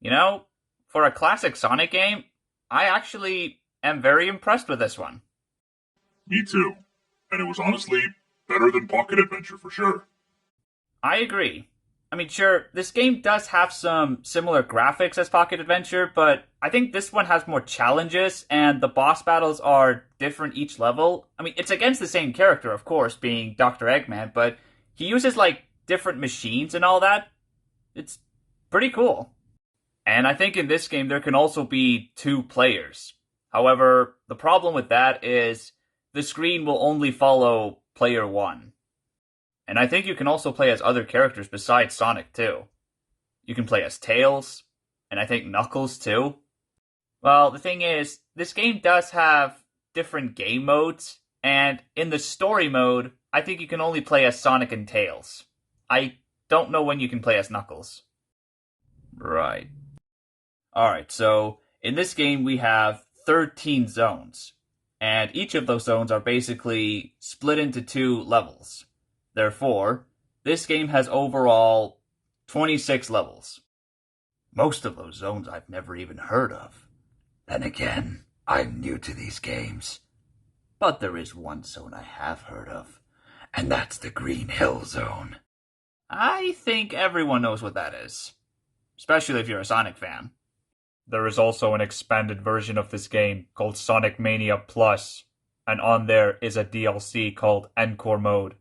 You know, for a classic Sonic game, I actually am very impressed with this one. Me too. And it was honestly better than Pocket Adventure for sure. I agree. I mean, sure, this game does have some similar graphics as Pocket Adventure, but I think this one has more challenges, and the boss battles are different each level. I mean, it's against the same character, of course, being Dr. Eggman, but he uses, like, different machines and all that. It's pretty cool. And I think in this game there can also be two players. However, the problem with that is the screen will only follow player one. And I think you can also play as other characters besides Sonic too. You can play as Tails, and I think Knuckles too. Well, the thing is, this game does have different game modes, and in the story mode, I think you can only play as Sonic and Tails. I don't know when you can play as Knuckles. Right. Alright, so in this game we have 13 zones, and each of those zones are basically split into two levels. Therefore, this game has overall 26 levels. Most of those zones I've never even heard of. Then again, I'm new to these games. But there is one zone I have heard of, and that's the Green Hill Zone. I think everyone knows what that is, especially if you're a Sonic fan. There is also an expanded version of this game called Sonic Mania Plus, and on there is a DLC called Encore Mode,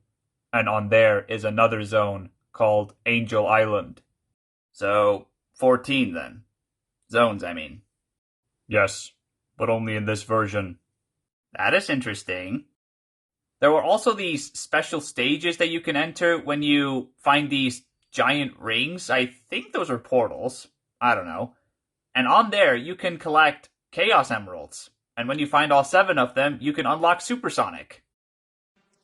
and on there is another zone called Angel Island. So, 14 then. Zones, I mean. Yes, but only in this version. That is interesting. There were also these special stages that you can enter when you find these giant rings. I think those are portals. I don't know. And on there, you can collect Chaos Emeralds. And when you find all 7 of them, you can unlock Supersonic.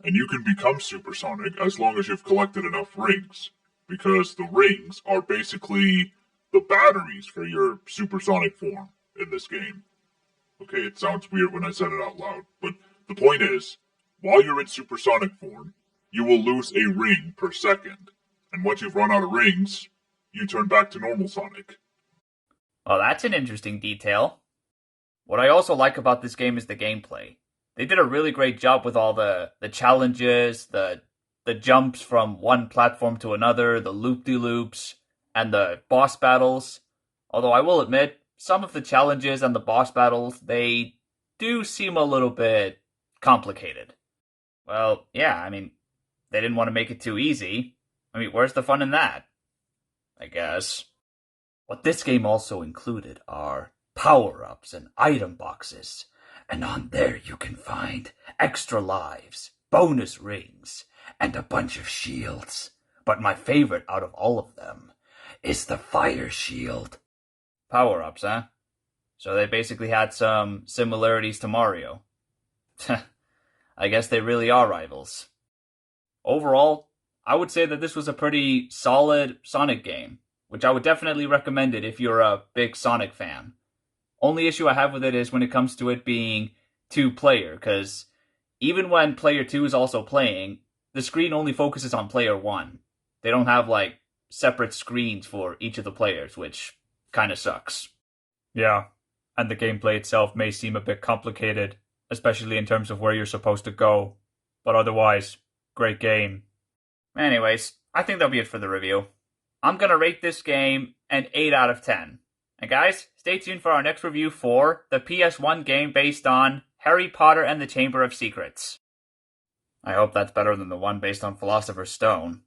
And you can become supersonic as long as you've collected enough rings. Because the rings are basically the batteries for your supersonic form in this game. Okay, it sounds weird when I said it out loud, but the point is, while you're in supersonic form, you will lose a ring per second. And once you've run out of rings, you turn back to normal Sonic. Well, that's an interesting detail. What I also like about this game is the gameplay. They did a really great job with all the challenges, the jumps from one platform to another, the loop-de-loops, and the boss battles. Although I will admit, some of the challenges and the boss battles, they do seem a little bit complicated. Well, yeah, I mean, they didn't want to make it too easy. I mean, where's the fun in that? I guess. What this game also included are power-ups and item boxes, and on there you can find extra lives, bonus rings, and a bunch of shields. But my favorite out of all of them is the fire shield. Power-ups, huh? So they basically had some similarities to Mario. I guess they really are rivals. Overall, I would say that this was a pretty solid Sonic game, which I would definitely recommend it if you're a big Sonic fan. Only issue I have with it is when it comes to it being two-player, because even when player 2 is also playing, the screen only focuses on player 1. They don't have, like, separate screens for each of the players, which kind of sucks. Yeah, and the gameplay itself may seem a bit complicated, especially in terms of where you're supposed to go. But otherwise, great game. Anyways, I think that'll be it for the review. I'm gonna rate this game an 8 out of 10. And guys, stay tuned for our next review for the PS1 game based on Harry Potter and the Chamber of Secrets. I hope that's better than the one based on Philosopher's Stone.